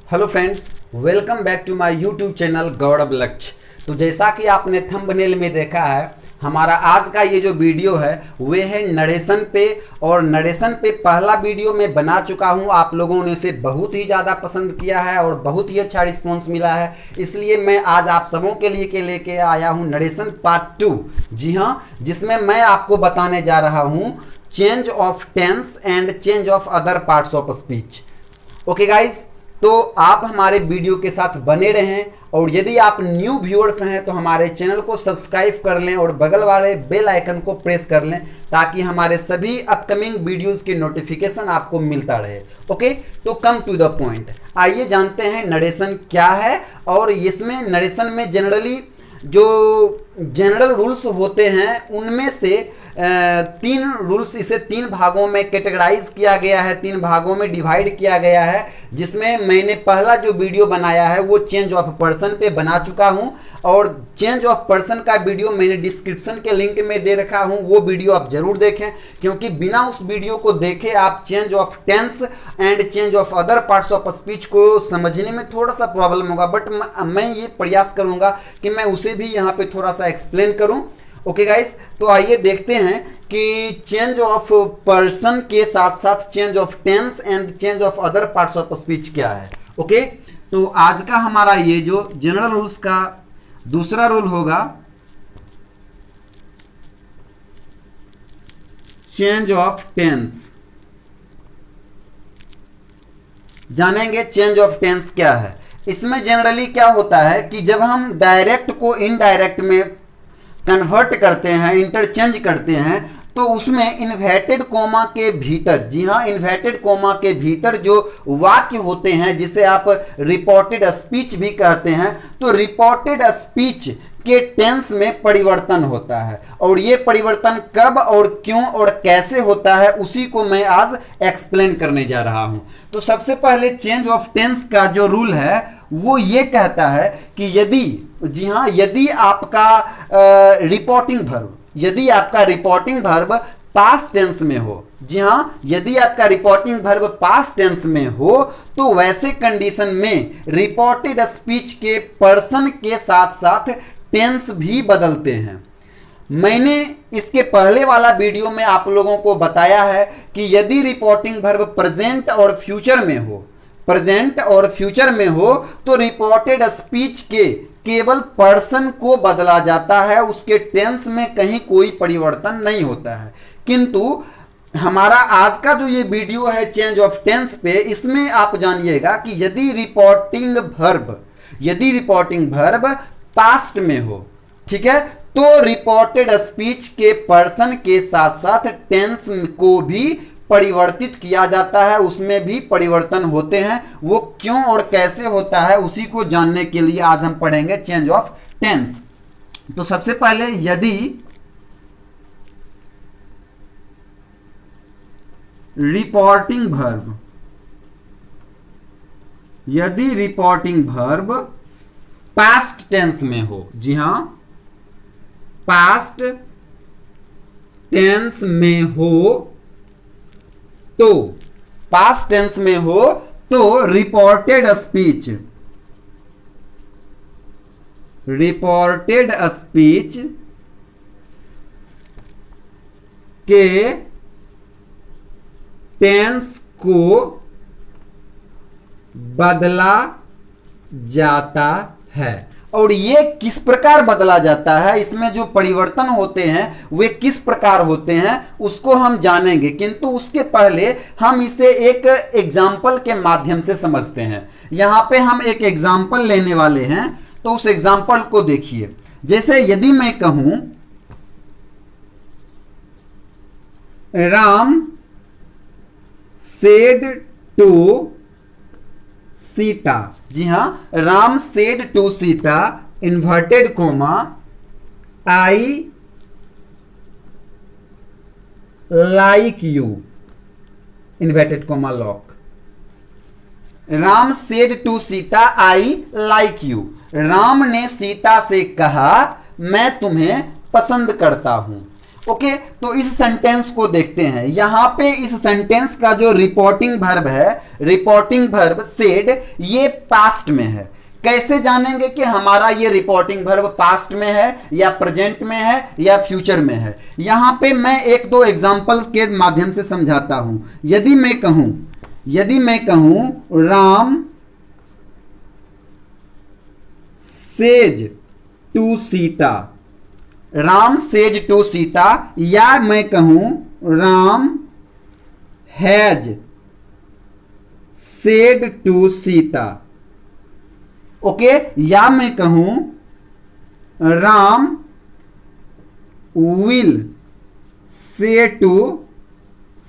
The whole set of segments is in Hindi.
Hello friends, welcome back to my YouTube channel Gaurav Lakshya. तो जैसा कि आपने थंबनेल में देखा है, हमारा आज का ये जो वीडियो है वे है नरेशन पे। और नरेशन पे पहला वीडियो मैं बना चुका हूँ, आप लोगों ने इसे बहुत ही ज़्यादा पसंद किया है और बहुत ही अच्छा रिस्पॉन्स मिला है। इसलिए मैं आज आप सबों के लिए लेके आया हूँ नरेशन पार्ट 2। जी हाँ, जिसमें मैं आपको बताने जा रहा हूँ change of tense and change of other parts of speech. Okay guys, तो आप हमारे वीडियो के साथ बने रहें और यदि आप न्यू व्यूअर्स हैं तो हमारे चैनल को सब्सक्राइब कर लें और बगल वाले बेल आइकन को प्रेस कर लें ताकि हमारे सभी अपकमिंग वीडियोस की नोटिफिकेशन आपको मिलता रहे। ओके, तो कम टू द पॉइंट, आइए जानते हैं नरेशन क्या है। और इसमें नरेशन में जनरली जो जनरल रूल्स होते हैं उनमें से 3 रूल्स, इसे 3 भागों में कैटेगराइज किया गया है, 3 भागों में डिवाइड किया गया है। जिसमें मैंने पहला जो वीडियो बनाया है वो चेंज ऑफ पर्सन पे बना चुका हूं और चेंज ऑफ पर्सन का वीडियो मैंने डिस्क्रिप्शन के लिंक में दे रखा हूं, वो वीडियो आप जरूर देखें, क्योंकि बिना उस वीडियो को देखे आप change of tense and change of other parts of speech को समझने में थोड़ा सा प्रॉब्लम होगा। बट मैं ये प्रयास करूंगा कि मैं उसे भी यहाँ पे थोड़ा सा एक्सप्लेन करूं। ओके गाइस, तो आइए देखते हैं कि चेंज ऑफ पर्सन के साथ साथ change of tense and change of other parts of speech क्या है। ओके, तो आज का हमारा ये जो जनरल रूल्स का दूसरा रूल होगा चेंज ऑफ टेंस। जानेंगे चेंज ऑफ टेंस क्या है। इसमें जनरली क्या होता है कि जब हम डायरेक्ट को इनडायरेक्ट में कन्वर्ट करते हैं, इंटरचेंज करते हैं, तो उसमें इन्वर्टेड कोमा के भीतर, जी हाँ, इन्वर्टेड कोमा के भीतर जो वाक्य होते हैं जिसे आप रिपोर्टेड स्पीच भी कहते हैं, तो रिपोर्टेड स्पीच के टेंस में परिवर्तन होता है। और ये परिवर्तन कब और क्यों और कैसे होता है उसी को मैं आज एक्सप्लेन करने जा रहा हूं। तो सबसे पहले चेंज ऑफ टेंस का जो रूल है वो ये कहता है कि यदि, जी हाँ, यदि आपका रिपोर्टिंग वर्ब पास्ट टेंस में हो, जी हाँ, यदि आपका रिपोर्टिंग वर्ब पास्ट टेंस में हो तो वैसे कंडीशन में रिपोर्टेड स्पीच के पर्सन के साथ साथ टेंस भी बदलते हैं। मैंने इसके पहले वाला वीडियो में आप लोगों को बताया है कि यदि रिपोर्टिंग वर्ब प्रेजेंट और फ्यूचर में हो तो रिपोर्टेड स्पीच के केवल पर्सन को बदला जाता है, उसके टेंस में कहीं कोई परिवर्तन नहीं होता है। किंतु हमारा आज का जो ये वीडियो है चेंज ऑफ टेंस पे, इसमें आप जानिएगा कि यदि रिपोर्टिंग वर्ब पास्ट में हो, ठीक है, तो रिपोर्टेड स्पीच के पर्सन के साथ साथ टेंस को भी परिवर्तित किया जाता है, उसमें भी परिवर्तन होते हैं। वो क्यों और कैसे होता है उसी को जानने के लिए आज हम पढ़ेंगे चेंज ऑफ टेंस। तो सबसे पहले यदि रिपोर्टिंग वर्ब पास्ट टेंस में हो, जी हां, पास्ट टेंस में हो, तो पास्ट टेंस में हो तो रिपोर्टेड स्पीच के टेंस को बदला जाता है। और ये किस प्रकार बदला जाता है, इसमें जो परिवर्तन होते हैं वे किस प्रकार होते हैं उसको हम जानेंगे, किंतु उसके पहले हम इसे एक एग्जाम्पल के माध्यम से समझते हैं। यहां पे हम एक एग्जाम्पल लेने वाले हैं, तो उस एग्जाम्पल को देखिए। जैसे यदि मैं कहूं राम सेड टू सीता, जी हां, Ram said to Sita inverted comma I like you inverted comma lock. Ram said to Sita I like you, Ram ने सीता से कहा मैं तुम्हें पसंद करता हूं। ओके, तो इस सेंटेंस को देखते हैं। यहां पे इस सेंटेंस का जो रिपोर्टिंग वर्ब है, रिपोर्टिंग वर्ब सेड, ये पास्ट में है। कैसे जानेंगे कि हमारा ये रिपोर्टिंग वर्ब पास्ट में है या प्रेजेंट में है या फ्यूचर में है? यहां पे मैं एक दो एग्जांपल्स के माध्यम से समझाता हूं। यदि मैं कहूं Ram says to Sita, Ram says to Sita, या मैं कहूं Ram has said to Sita, okay, या मैं कहूं Ram will say to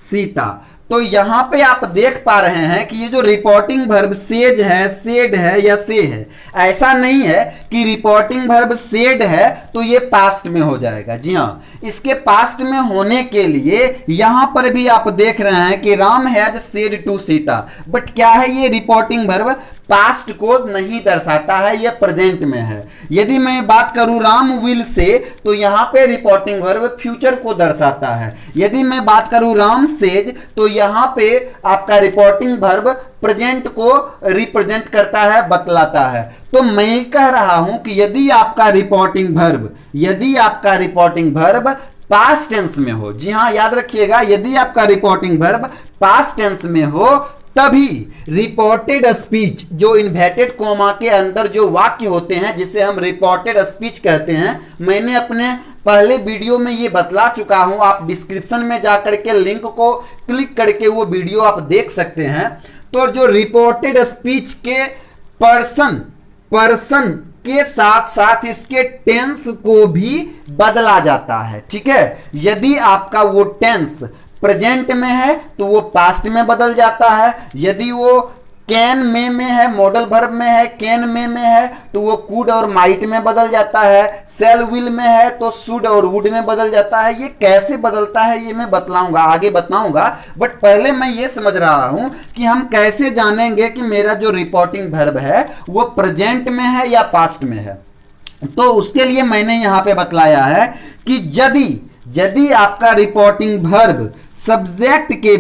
Sita. तो यहां पे आप देख पा रहे हैं कि ये जो रिपोर्टिंग वर्ब सेज है, सेड है या से है, ऐसा नहीं है कि रिपोर्टिंग वर्ब सेड है तो ये पास्ट में हो जाएगा। जी हां, इसके पास्ट में होने के लिए यहां पर भी आप देख रहे हैं कि Ram has said to Sita, but क्या है, ये रिपोर्टिंग वर्ब पास्ट को नहीं दर्शाता है, यह प्रेजेंट में है। यदि मैं बात करूं राम विल से, तो यहां पे रिपोर्टिंग वर्ब फ्यूचर को दर्शाता है। यदि मैं बात करूं राम सेज, तो यहां पे आपका रिपोर्टिंग वर्ब प्रेजेंट को रिप्रेजेंट करता है, बतलाता है। तो मैं कह रहा हूं कि यदि आपका रिपोर्टिंग वर्ब पास्ट टेंस में हो, जी हां याद रखिएगा, यदि आपका रिपोर्टिंग वर्ब पास्ट टेंस में हो, तभी रिपोर्टेड स्पीच, जो इन्वर्टेड कोमा के अंदर जो वाक्य होते हैं जिसे हम रिपोर्टेड स्पीच कहते हैं, मैंने अपने पहले वीडियो में ये बतला चुका हूं। आप डिस्क्रिप्शन में जाकर के लिंक को क्लिक करके वो वीडियो आप देख सकते हैं। तो जो रिपोर्टेड स्पीच के पर्सन के साथ साथ इसके टेंस को भी बदला जाता है, ठीक है। यदि आपका वो टेंस प्रेजेंट में है तो वो पास्ट में बदल जाता है। यदि वो कैन में है, मॉडल वर्ब में है, कैन में है, तो वो कुड और माइट में बदल जाता है। सेल विल में है तो शुड और वुड में बदल जाता है। ये कैसे बदलता है ये मैं बतलाऊंगा, आगे बताऊंगा, बट पहले मैं ये समझ रहा हूं कि हम कैसे जानेंगे कि मेरा जो रिपोर्टिंग वर्ब है वो प्रेजेंट में है या पास्ट में है। तो उसके लिए मैंने यहां पे बतलाया है कि यदि आपका रिपोर्टिंग वर्ब सब्जेक्ट के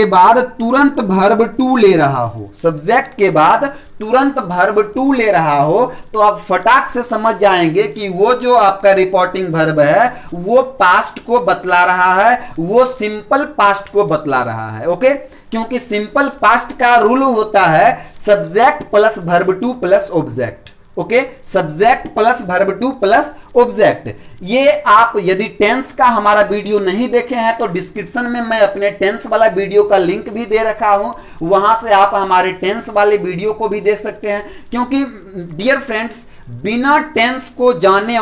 बाद तुरंत वर्ब टू ले रहा हो, सब्जेक्ट के बाद तुरंत वर्ब टू ले रहा हो, तो आप फटाक से समझ जाएंगे कि वो जो आपका रिपोर्टिंग वर्ब है वो पास्ट को बतला रहा है, वो सिंपल पास्ट को बतला रहा है। ओके, क्योंकि सिंपल पास्ट का रूल होता है subject plus verb two plus object. Okay, subject plus verb two plus object. ये आप यदि टेंस का हमारा वीडियो नहीं देखे हैं तो डिस्क्रिप्शन में मैं अपने टेंस वाला वीडियो का लिंक भी दे रखा हूं, वहां से आप हमारे टेंस वाले वीडियो को भी देख सकते हैं। क्योंकि डियर फ्रेंड्स, बिना टेंस को जाने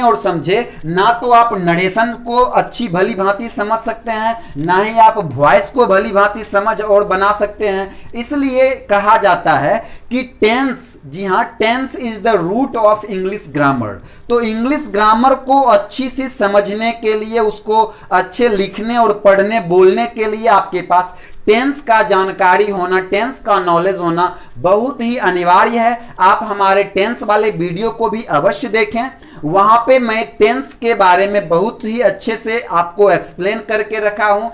और समझे ना तो आप नरेशन को अच्छी भली भांति समझ सकते हैं, ना ही आप वॉइस को भली भांति समझ और बना सकते हैं। इसलिए कहा जाता है कि टेंस, जी हाँ, tense is the root of English grammar. तो इंग्लिश ग्रामर को अच्छी सी समझने के लिए, उसको अच्छे लिखने और पढ़ने बोलने के लिए आपके पास टेंस का जानकारी होना, टेंस का नॉलेज होना बहुत ही अनिवार्य है। आप हमारे टेंस वाले वीडियो को भी अवश्य देखें, वहां पे मैं टेंस के बारे में बहुत ही अच्छे से आपको एक्सप्लेन करके रखा हूं।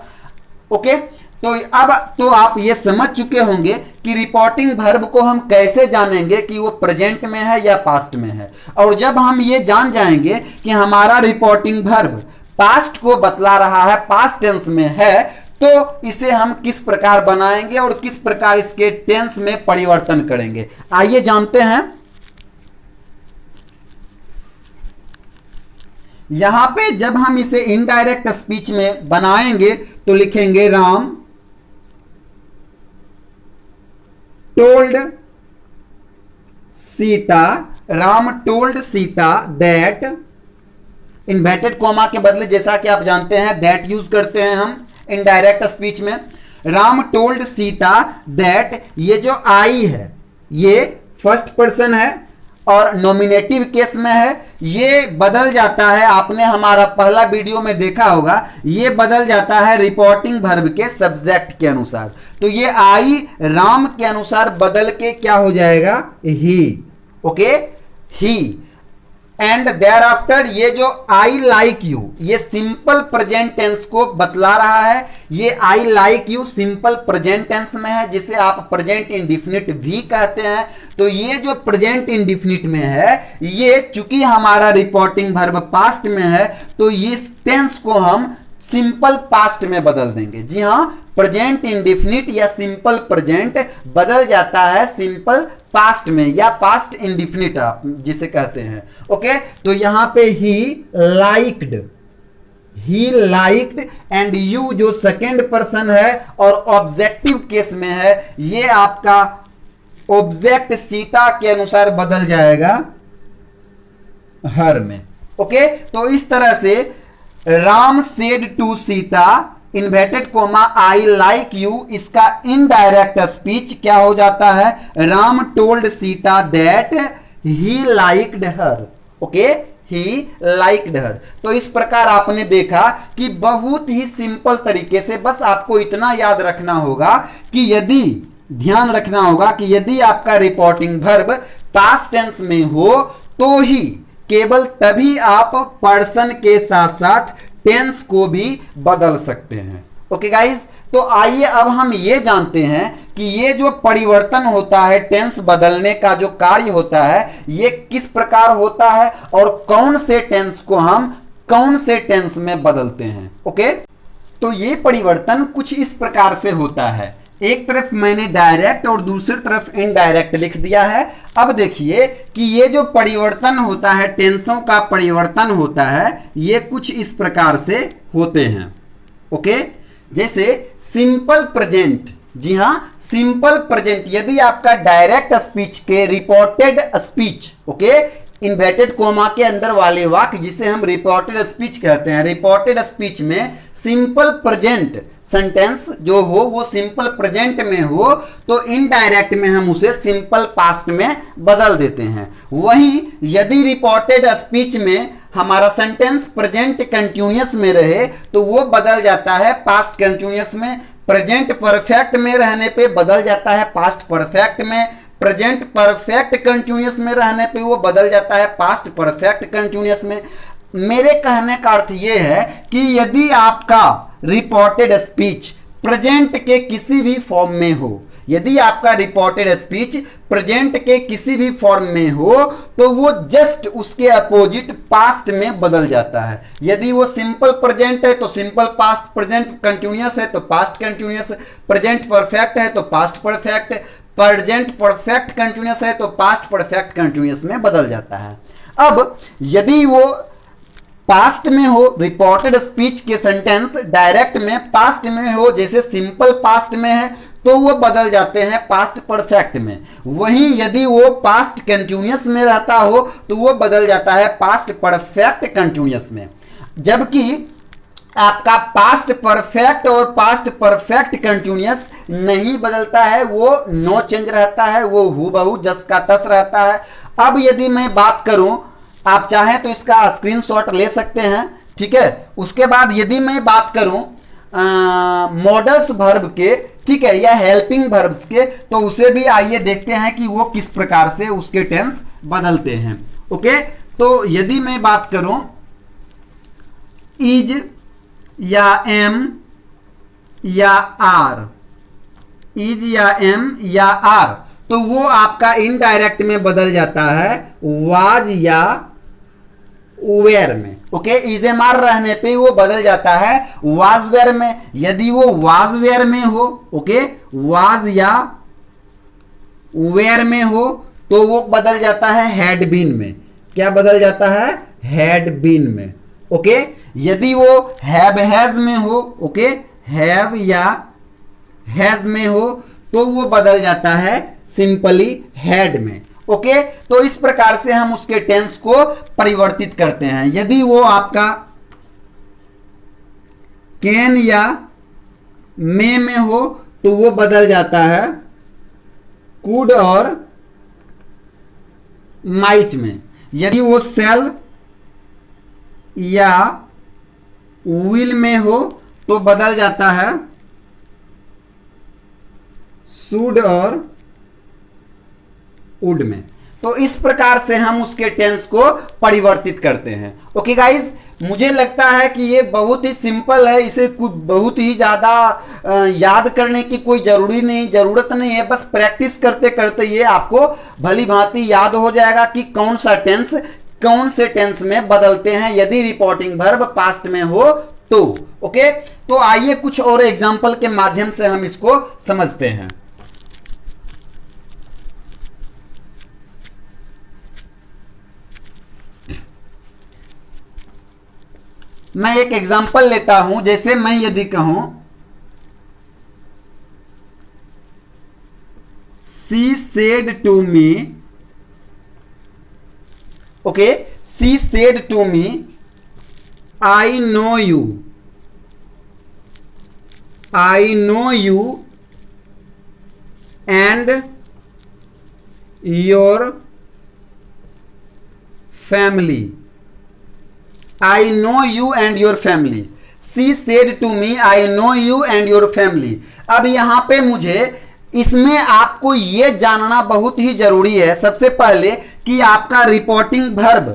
ओके, तो अब तो आप ये समझ चुके होंगे कि रिपोर्टिंग वर्ब को हम कैसे जानेंगे कि वो प्रेजेंट में है या पास्ट में है। और जब हम ये जान जाएंगे कि हमारा रिपोर्टिंग वर्ब पास्ट को बतला रहा है, पास्ट टेंस में है, तो इसे हम किस प्रकार बनाएंगे और किस प्रकार इसके टेंस में परिवर्तन करेंगे, आइए जानते हैं। यहां पे जब हम इसे इनडायरेक्ट स्पीच में बनाएंगे तो लिखेंगे Ram told Sita that, inverted comma के बदले जैसा कि आप जानते हैं दैट यूज करते हैं हम इनडायरेक्ट स्पीच में। राम टोल्ड सीता दैट, ये जो आई है ये फर्स्ट पर्सन है और नॉमिनेटिव केस में है। ये बदल जाता है, आपने हमारा पहला वीडियो में देखा होगा, ये बदल जाता है रिपोर्टिंग वर्ब के सब्जेक्ट के अनुसार। तो ये आई राम के अनुसार बदल के क्या हो जाएगा, he. Okay, he. And thereafter, ये जो आई लाइक यू, ये सिंपल प्रेजेंट टेंस को बतला रहा है। ये I like you simple present tense में है, जिसे आप प्रेजेंट इंडिफिनिट भी कहते हैं। तो ये जो प्रेजेंट इंडिफिनिट में है, ये चूंकि हमारा रिपोर्टिंग वर्ब पास्ट में है, तो इस टेंस को हम सिंपल पास्ट में बदल देंगे। जी हां, प्रेजेंट इंडिफिनिट या सिंपल प्रेजेंट बदल जाता है सिंपल पास्ट में, या पास्ट इंडिफिनिट आप जिसे कहते हैं। ओके, तो यहां पे ही लाइक्ड एंड यू जो सेकेंड पर्सन है और ऑब्जेक्टिव केस में है, ये आपका ऑब्जेक्ट सीता के अनुसार बदल जाएगा हर में। ओके, तो इस तरह से Ram said to Sita inverted comma I like you, इसका इनडायरेक्ट स्पीच क्या हो जाता है, Ram told Sita that he liked her. Okay, he liked her. तो इस प्रकार आपने देखा कि बहुत ही सिंपल तरीके से, बस आपको इतना याद रखना होगा कि यदि ध्यान रखना होगा कि यदि आपका रिपोर्टिंग वर्ब पास्ट टेंस में हो तो ही केवल तभी आप पर्सन के साथ साथ टेंस को भी बदल सकते हैं। ओके गाइज, तो आइए अब हम ये जानते हैं कि ये जो परिवर्तन होता है, टेंस बदलने का जो कार्य होता है, ये किस प्रकार होता है और कौन से टेंस को हम कौन से टेंस में बदलते हैं। ओके, तो ये परिवर्तन कुछ इस प्रकार से होता है। एक तरफ मैंने डायरेक्ट और दूसरी तरफ इनडायरेक्ट लिख दिया है। अब देखिए कि ये जो परिवर्तन होता है, टेंसों का परिवर्तन होता है, ये कुछ इस प्रकार से होते हैं। ओके, जैसे सिंपल प्रेजेंट। जी हां, सिंपल प्रेजेंट यदि आपका डायरेक्ट स्पीच के reported speech, okay, inverted coma के अंदर वाले वाक्य जिसे हम रिपोर्टेड स्पीच कहते हैं, रिपोर्टेड स्पीच में सिंपल प्रेजेंट सेंटेंस जो हो वो सिंपल प्रेजेंट में हो, तो इनडायरेक्ट में हम उसे सिंपल पास्ट में बदल देते हैं। वहीं यदि रिपोर्टेड स्पीच में हमारा सेंटेंस प्रेजेंट कंटिन्यूअस में रहे तो वो बदल जाता है पास्ट कंटिन्यूअस में। प्रेजेंट परफेक्ट में रहने पे बदल जाता है पास्ट परफेक्ट में। प्रेजेंट परफेक्ट कंटिन्यूअस में रहने पे वो बदल जाता है पास्ट परफेक्ट कंटिन्यूअस में। मेरे कहने का अर्थ ये है कि यदि आपका रिपोर्टेड स्पीच प्रेजेंट के किसी भी फॉर्म में हो, यदि आपका रिपोर्टेड स्पीच प्रेजेंट के किसी भी फॉर्म में हो, तो वो जस्ट उसके अपोजिट पास्ट में बदल जाता है। यदि वो सिंपल प्रेजेंट है तो सिंपल पास्ट, प्रेजेंट कंटिन्यूअस है तो पास्ट कंटिन्यूअस, प्रेजेंट परफेक्ट है तो past perfect, present perfect continuous है तो पास्ट परफेक्ट कंटिन्यूअस में बदल जाता है। अब यदि वो पास्ट में हो, रिपोर्टेड स्पीच के सेंटेंस डायरेक्ट में पास्ट में हो, जैसे सिंपल पास्ट में है तो वो बदल जाते हैं पास्ट परफेक्ट में। वहीं यदि वो पास्ट कंटिन्यूअस में रहता हो तो वो बदल जाता है पास्ट परफेक्ट कंटिन्यूअस में। जबकि आपका पास्ट परफेक्ट और पास्ट परफेक्ट कंटिन्यूअस नहीं बदलता है, वो नो चेंज रहता है, वो हूबहू जस का तस रहता है। अब यदि मैं बात करूं, आप चाहें तो इसका स्क्रीनशॉट ले सकते हैं, ठीक है। उसके बाद यदि मैं बात करूं मॉडल्स वर्ब के, ठीक है, या हेल्पिंग वर्ब्स के, तो उसे भी आइए देखते हैं कि वो किस प्रकार से उसके टेंस बदलते हैं। ओके, तो यदि मैं बात करूं इज या एम या आर, इज या एम या आर, तो वो आपका इनडायरेक्ट में बदल जाता है वाज या वेयर में। ओके, इज एम आर रहने पे वो बदल जाता है वाज वेयर में। यदि वो वाज वेयर में हो, ओके, वाज या वेयर में हो, तो वो बदल जाता है हैड बीन में। क्या बदल जाता है? हैड बीन में। ओके, यदि वो हैव हैज में हो, ओके, हैव या हैज में हो, तो वो बदल जाता है सिंपली हैड में। ओके, तो इस प्रकार से हम उसके टेंस को परिवर्तित करते हैं। यदि वो आपका कैन या मे में हो तो वो बदल जाता है कुड और माइट में। यदि वो सेल या विल में हो तो बदल जाता है शुड और वुड में। तो इस प्रकार से हम उसके टेंस को परिवर्तित करते हैं। ओके गाइज, मुझे लगता है कि ये बहुत ही सिंपल है, इसे कुछ बहुत ही ज़्यादा याद करने की कोई ज़रूरत नहीं है। बस प्रैक्टिस करते करते ये आपको भली भांति याद हो जाएगा कि कौन सा टेंस कौन से टेंस में बदलते हैं यदि रिपोर्टिंग वर्ब पास्ट में हो तो। ओके, तो आइए कुछ और एग्जाम्पल के माध्यम से हम इसको समझते हैं। मैं एक एग्जाम्पल लेता हूं, जैसे मैं यदि कहूं she said to me, okay, she said to me I know you, I know you and your family, I know you and your family. She said to me, I know you and your family. अब यहां पे मुझे इसमें आपको ये जानना बहुत ही जरूरी है सबसे पहले कि आपका रिपोर्टिंग वर्ब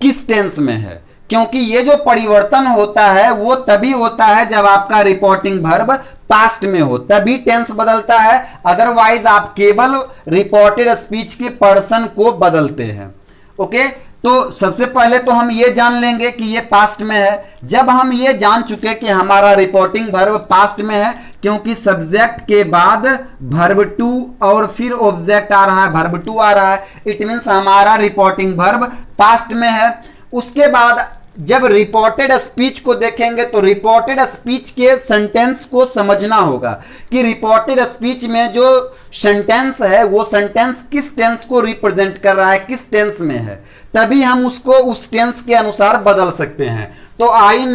किस टेंस में है, क्योंकि ये जो परिवर्तन होता है वो तभी होता है जब आपका रिपोर्टिंग वर्ब पास्ट में हो, तभी टेंस बदलता है। अदरवाइज आप केवल रिपोर्टेड स्पीच के पर्सन को बदलते हैं। ओके, तो सबसे पहले तो हम ये जान लेंगे कि ये पास्ट में है। जब हम ये जान चुके कि हमारा रिपोर्टिंग वर्ब पास्ट में है, क्योंकि सब्जेक्ट के बाद वर्ब टू और फिर ऑब्जेक्ट आ रहा है, वर्ब टू आ रहा है, इट मीन्स हमारा रिपोर्टिंग वर्ब पास्ट में है। उसके बाद जब रिपोर्टेड स्पीच को देखेंगे तो रिपोर्टेड स्पीच के सेंटेंस को समझना होगा कि रिपोर्टेड स्पीच में जो सेंटेंस है वो सेंटेंस किस टेंस को रिप्रेजेंट कर रहा है, किस टेंस में है, तभी हम उसको उस टेंस के अनुसार बदल सकते हैं। तो आई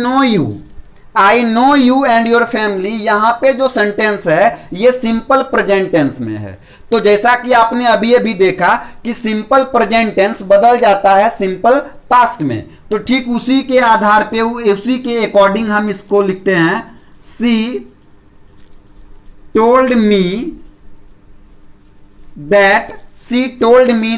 know you and your family, यहां पे जो सेंटेंस है ये सिंपल प्रेजेंट टेंस में है। तो जैसा कि आपने अभी अभी देखा कि सिंपल प्रेजेंट टेंस बदल जाता है सिंपल पास्ट में, तो ठीक उसी के आधार पे उसी के अकॉर्डिंग हम इसको लिखते हैं शी टोल्ड मी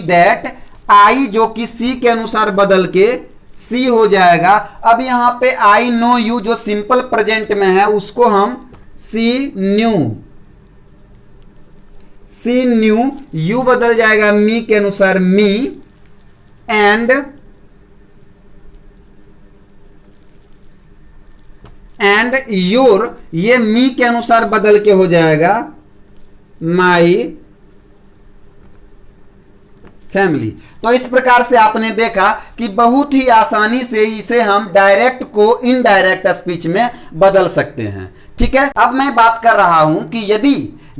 दैट, आई जो कि सी के अनुसार बदल के सी हो जाएगा। अब यहां पे आई नो यू जो सिंपल प्रेजेंट में है उसको हम सी न्यू, यू बदल जाएगा मी के अनुसार मी, एंड योर ये मी के अनुसार बदल के हो जाएगा माई फैमिली। तो इस प्रकार से आपने देखा कि बहुत ही आसानी से इसे हम डायरेक्ट को इनडायरेक्ट स्पीच में बदल सकते हैं। ठीक है, अब मैं बात कर रहा हूं कि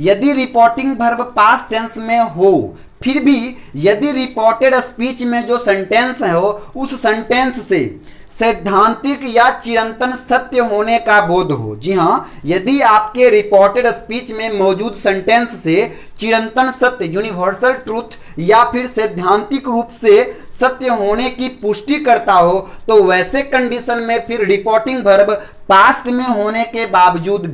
यदि रिपोर्टिंग वर्ब पास्ट टेंस में हो, फिर भी यदि रिपोर्टेड स्पीच में जो सेंटेंस है हो उस सेंटेंस से सैद्धांतिक या चिरंतन सत्य होने का बोध हो। जी हां, यदि आपके रिपोर्टेड स्पीच में मौजूद सेंटेंस से चिरंतन सत्य यूनिवर्सल ट्रूथ या फिर सैद्धांतिक रूप से सत्य होने की पुष्टि करता हो, तो वैसे कंडीशन में फिर रिपोर्टिंग वर्ब पास्ट में होने के बावजूद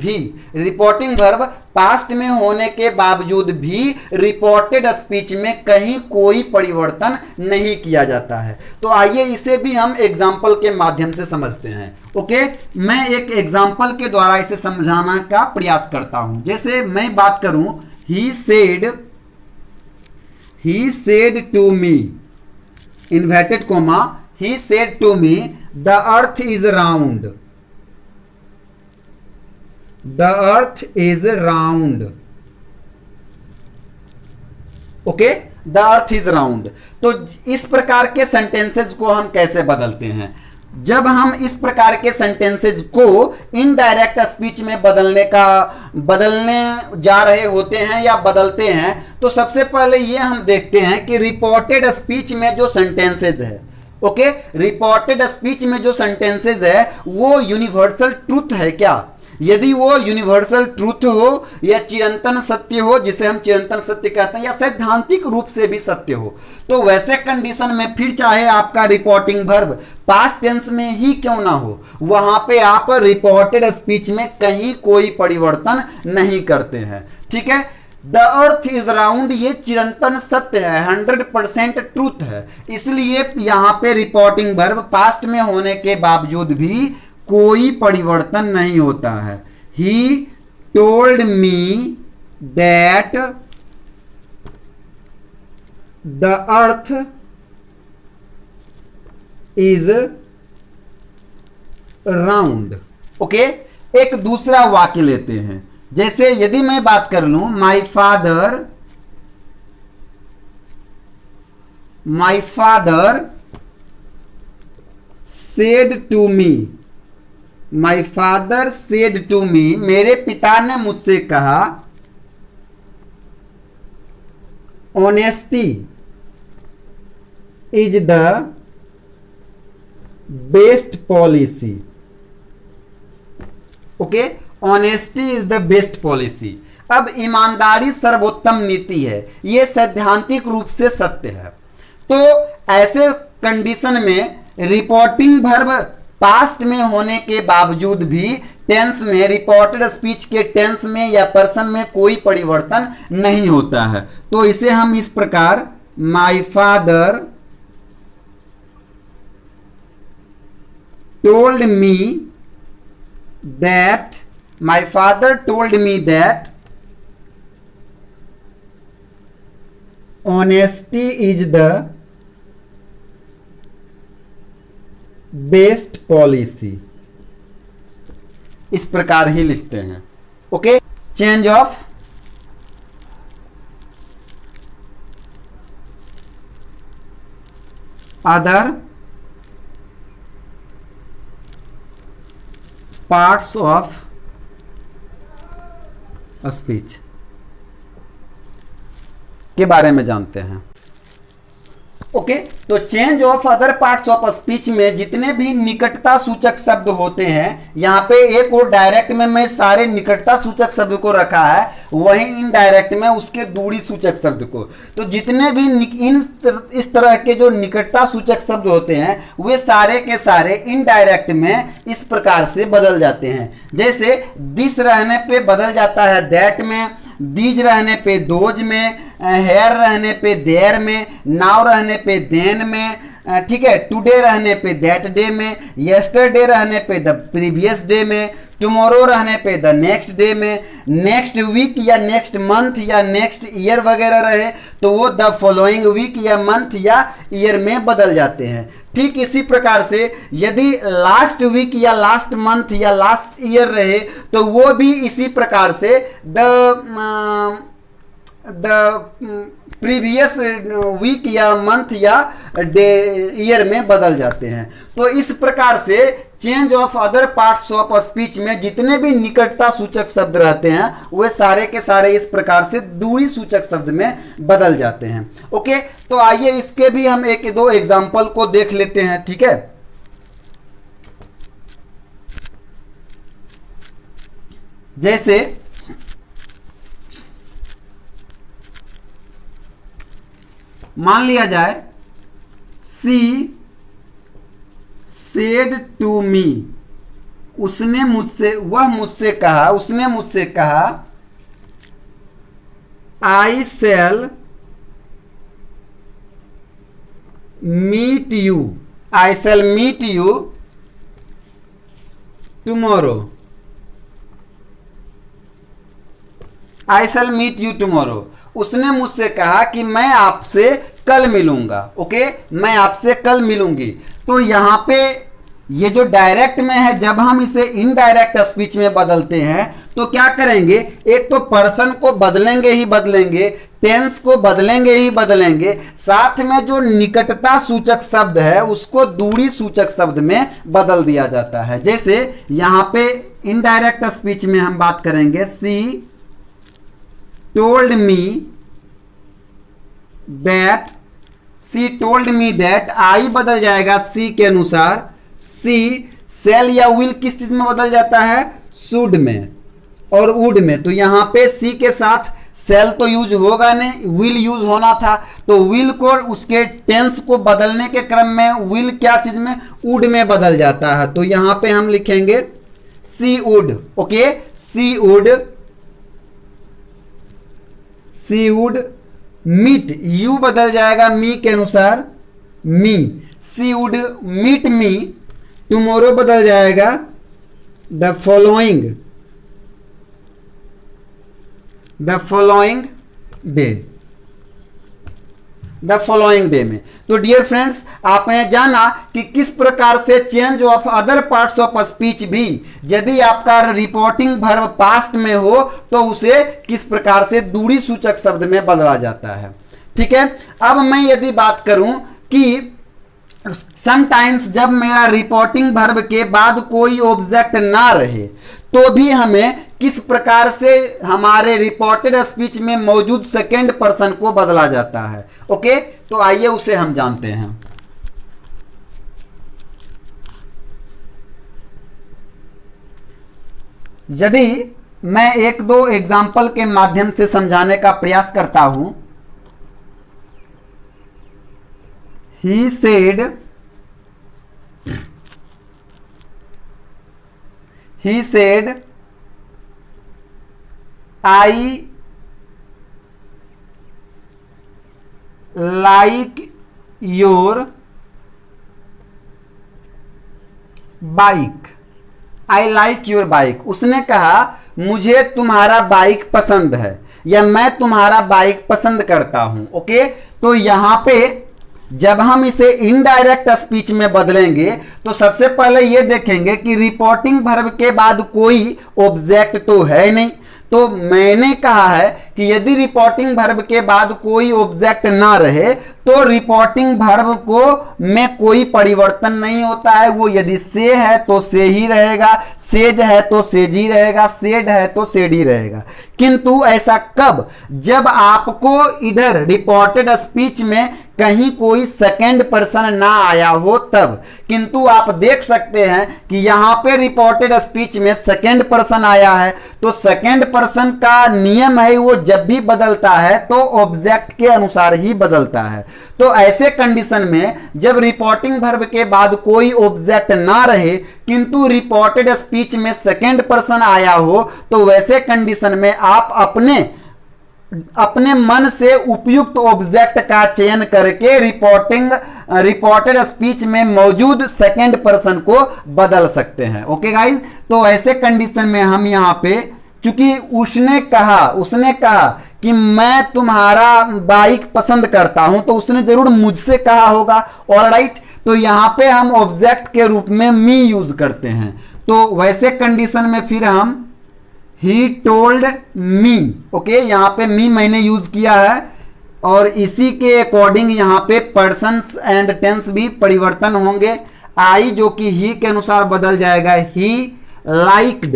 भी रिपोर्टेड स्पीच में कहीं कोई परिवर्तन नहीं किया जाता है। तो आइए इसे भी हम एग्जाम्पल के माध्यम से समझते हैं। ओके, मैं एक एग्जाम्पल के द्वारा इसे समझाना का प्रयास करता हूं। जैसे मैं बात करूं he said to me, inverted comma, he said to me the earth is round, okay, the earth is round. तो इस प्रकार के सेंटेंसेज को हम कैसे बदलते हैं? जब हम इस प्रकार के सेंटेंसेज को इनडायरेक्ट स्पीच में बदलने जा रहे होते हैं या बदलते हैं, तो सबसे पहले ये हम देखते हैं कि रिपोर्टेड स्पीच में जो सेंटेंसेज है, ओके, रिपोर्टेड स्पीच में जो सेंटेंसेज है वो यूनिवर्सल ट्रूथ है क्या? यदि वो यूनिवर्सल ट्रूथ हो या चिरंतन सत्य हो, जिसे हम चिरंतन सत्य कहते हैं, या सैद्धांतिक रूप से भी सत्य हो, तो वैसे कंडीशन में फिर चाहे आपका रिपोर्टिंग वर्ब पास्ट टेंस में ही क्यों ना हो, वहां पे आप रिपोर्टेड स्पीच में कहीं कोई परिवर्तन नहीं करते हैं। ठीक है, द अर्थ इज राउंड ये चिरंतन सत्य है, 100% ट्रूथ है, इसलिए यहां पे रिपोर्टिंग वर्ब पास्ट में होने के बावजूद भी कोई परिवर्तन नहीं होता है। He told me that the earth is round. Okay, एक दूसरा वाक्य लेते हैं। जैसे यदि मैं बात कर लूं, my father said to me, my father said to me, मेरे पिता ने मुझसे कहा, honesty is the best policy. Okay, honesty is the best policy. अब ईमानदारी सर्वोत्तम नीति है, यह सैद्धांतिक रूप से सत्य है। तो ऐसे कंडीशन में रिपोर्टिंग वर्ब पास्ट में होने के बावजूद भी टेंस में, रिपोर्टेड स्पीच के टेंस में या पर्सन में कोई परिवर्तन नहीं होता है। तो इसे हम इस प्रकार, my father told me that, my father told me that honesty is the best policy। इस प्रकार ही लिखते हैं। Okay, change of other parts of speech के बारे में जानते हैं। ओके, तो change of other parts of speech में जितने भी निकटता सूचक शब्द होते हैं, यहां पे एक और डायरेक्ट में मैं सारे निकटता सूचक शब्द को रखा है, वहीं इनडायरेक्ट में उसके दूरी सूचक शब्द को। तो जितने भी इस तरह के जो निकटता सूचक शब्द होते हैं वे सारे के सारे इनडायरेक्ट में इस प्रकार से बदल जाते हैं। जैसे दिस रहने पे बदल जाता है दैट में, दीज रहने पे दोज में, हेयर रहने पे देयर में, नाउ रहने पे देन में, ठीक है, टुडे रहने पे दैट डे में, यस्टरडे रहने पे द प्रीवियस डे में, टुमारो रहने पे द नेक्स्ट डे में, नेक्स्ट वीक या नेक्स्ट मंथ या नेक्स्ट ईयर वगैरह रहे तो वो द फॉलोइंग वीक या मंथ या ईयर में बदल जाते हैं। ठीक इसी प्रकार से यदि लास्ट वीक या लास्ट मंथ या लास्ट ईयर रहे तो वो भी इसी प्रकार से द प्रीवियस वीक या मंथ या डे ईयर में बदल जाते हैं। तो इस प्रकार से change of other parts of speech में जितने भी निकटता सूचक शब्द रहते हैं वे सारे के सारे इस प्रकार से दूरी सूचक शब्द में बदल जाते हैं। ओके, तो आइए इसके भी हम एक दो एग्जाम्पल को देख लेते हैं। ठीक है, जैसे मान लिया जाए, सी सेड टू मी, उसने मुझसे, वह मुझसे कहा, उसने मुझसे कहा, I shall meet you, I shall meet you tomorrow, I shall meet you tomorrow. उसने मुझसे कहा कि मैं आपसे कल मिलूंगा। ओके, मैं आपसे कल मिलूंगी। तो यहां पे ये जो डायरेक्ट में है, जब हम इसे इनडायरेक्ट स्पीच में बदलते हैं तो क्या करेंगे, एक तो पर्सन को बदलेंगे ही बदलेंगे, टेंस को बदलेंगे ही बदलेंगे, साथ में जो निकटता सूचक शब्द है उसको दूरी सूचक शब्द में बदल दिया जाता है। जैसे यहां पे इनडायरेक्ट स्पीच में हम बात करेंगे, she told me that, she told me that, I बदल जाएगा सी के अनुसार, सी सेल या विल किस चीज में बदल जाता है, शुड में और वुड में। तो यहां पे सी के साथ सेल तो यूज होगा नहीं, विल यूज होना था। तो विल को उसके टेंस को बदलने के क्रम में विल क्या चीज में, वुड में बदल जाता है। तो यहां पे हम लिखेंगे she would. Okay, she would she would meet, you बदल जाएगा मी के अनुसार me, she would meet me tomorrow बदल जाएगा the following day, the following day में। तो डियर फ्रेंड्स, आपने जाना कि किस प्रकार से change of other parts of speech भी, यदि आपका रिपोर्टिंग वर्ब पास्ट में हो तो उसे किस प्रकार से दूरी सूचक शब्द में बदला जाता है। ठीक है, अब मैं यदि बात करूं कि समटाइम्स जब मेरा रिपोर्टिंग वर्ब के बाद कोई ऑब्जेक्ट ना रहे तो भी हमें किस प्रकार से हमारे रिपोर्टेड स्पीच में मौजूद सेकेंड पर्सन को बदला जाता है। ओके, तो आइए उसे हम जानते हैं। यदि मैं एक दो एग्जाम्पल के माध्यम से समझाने का प्रयास करता हूं, He said I like your bike, I like your bike। उसने कहा मुझे तुम्हारा बाइक पसंद है या मैं तुम्हारा बाइक पसंद करता हूं। ओके, तो यहां पे जब हम इसे इनडायरेक्ट स्पीच में बदलेंगे तो सबसे पहले ये देखेंगे कि रिपोर्टिंग वर्ब के बाद कोई ऑब्जेक्ट तो है नहीं। तो मैंने कहा है कि यदि रिपोर्टिंग वर्ब के बाद कोई ऑब्जेक्ट ना रहे तो रिपोर्टिंग वर्ब को में कोई परिवर्तन नहीं होता है। वो यदि से है तो से ही रहेगा, सेज है तो सेज ही रहेगा, सेड है तो सेड ही रहेगा। किंतु ऐसा कब, जब आपको इधर रिपोर्टेड स्पीच में कहीं कोई सेकेंड पर्सन ना आया हो तब। किंतु आप देख सकते हैं कि यहां पे रिपोर्टेड स्पीच में सेकेंड पर्सन आया है, तो सेकेंड पर्सन का नियम है वो जब भी बदलता है तो ऑब्जेक्ट के अनुसार ही बदलता है। तो ऐसे कंडीशन में जब रिपोर्टिंग वर्ब के बाद कोई ऑब्जेक्ट ना रहे किंतु रिपोर्टेड स्पीच में सेकेंड पर्सन आया हो तो वैसे कंडीशन में आप अपने मन से उपयुक्त ऑब्जेक्ट का चयन करके रिपोर्टेड स्पीच में मौजूद सेकेंड पर्सन को बदल सकते हैं। ओके गाइस, तो ऐसे कंडीशन में हम यहां पे, चूंकि उसने कहा कि मैं तुम्हारा बाइक पसंद करता हूं, तो उसने जरूर मुझसे कहा होगा। ऑलराइट, तो यहां पे हम ऑब्जेक्ट के रूप में मी यूज करते हैं। तो वैसे कंडीशन में फिर हम ही टोल्ड मी, ओके, यहां पे मी मैंने यूज किया है और इसी के अकॉर्डिंग यहां पे पर्सन्स एंड टेंस भी परिवर्तन होंगे। आई जो कि ही के अनुसार बदल जाएगा ही लाइक्ड,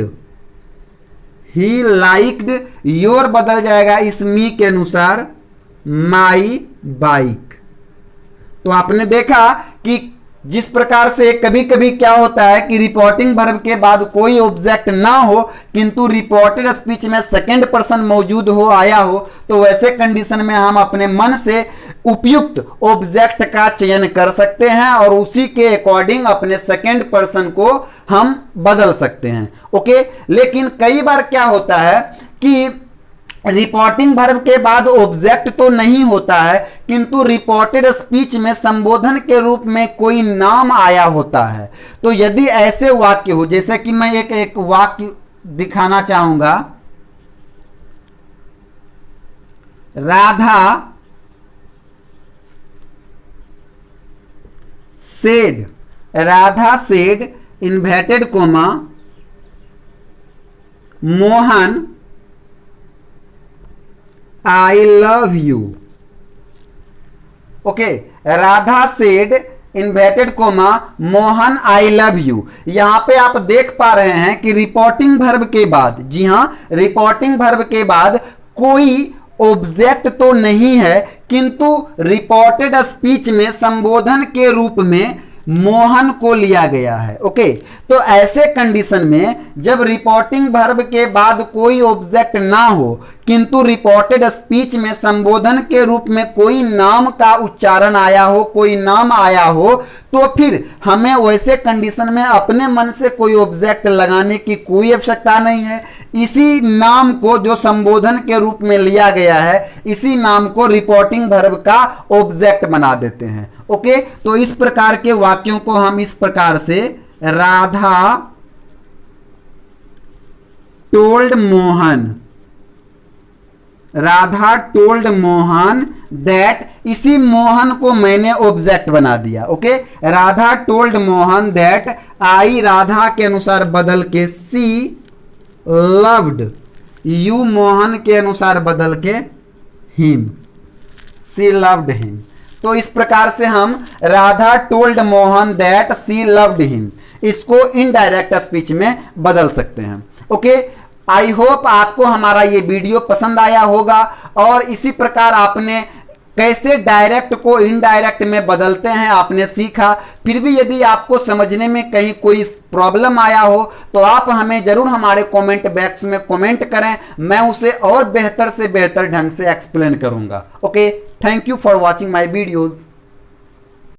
योर बदल जाएगा इस मी के अनुसार माई बाइक। तो आपने देखा कि जिस प्रकार से कभी कभी क्या होता है कि रिपोर्टिंग वर्ब के बाद कोई ऑब्जेक्ट ना हो किंतु रिपोर्टेड स्पीच में सेकेंड पर्सन मौजूद हो, आया हो, तो वैसे कंडीशन में हम अपने मन से उपयुक्त ऑब्जेक्ट का चयन कर सकते हैं और उसी के अकॉर्डिंग अपने सेकेंड पर्सन को हम बदल सकते हैं। ओके, लेकिन कई बार क्या होता है कि रिपोर्टिंग वर्ब के बाद ऑब्जेक्ट तो नहीं होता है किंतु रिपोर्टेड स्पीच में संबोधन के रूप में कोई नाम आया होता है। तो यदि ऐसे वाक्य हो, जैसे कि मैं एक वाक्य दिखाना चाहूंगा, Radha said inverted coma Mohan I love you. Okay, Radha said inverted coma Mohan I love you. यहां पे आप देख पा रहे हैं कि रिपोर्टिंग वर्ब के बाद, जी हां, रिपोर्टिंग वर्ब के बाद कोई ऑब्जेक्ट तो नहीं है किंतु रिपोर्टेड स्पीच में संबोधन के रूप में मोहन को लिया गया है। ओके, तो ऐसे कंडीशन में जब रिपोर्टिंग वर्ब के बाद कोई ऑब्जेक्ट ना हो किंतु रिपोर्टेड स्पीच में संबोधन के रूप में कोई नाम का उच्चारण आया हो, कोई नाम आया हो, तो फिर हमें वैसे कंडीशन में अपने मन से कोई ऑब्जेक्ट लगाने की कोई आवश्यकता नहीं है। इसी नाम को जो संबोधन के रूप में लिया गया है, इसी नाम को रिपोर्टिंग वर्ब का ऑब्जेक्ट बना देते हैं। ओके, तो इस प्रकार के वाक्यों को हम इस प्रकार से Radha told Mohan, Radha told Mohan that, इसी मोहन को मैंने ऑब्जेक्ट बना दिया। Okay, Radha told Mohan that, I Radha के अनुसार बदल के सी लव्ड, यू मोहन के अनुसार बदल के हिम, सी लव्ड हिम। तो इस प्रकार से हम Radha told Mohan that she loved him, इसको इनडायरेक्ट स्पीच में बदल सकते हैं। ओके, आई होप आपको हमारा ये वीडियो पसंद आया होगा और इसी प्रकार आपने कैसे डायरेक्ट को इनडायरेक्ट में बदलते हैं आपने सीखा। फिर भी यदि आपको समझने में कहीं कोई प्रॉब्लम आया हो तो आप हमें जरूर हमारे कमेंट बॉक्स में कमेंट करें, मैं उसे और बेहतर से बेहतर ढंग से एक्सप्लेन करूंगा। Okay, thank you for watching my videos.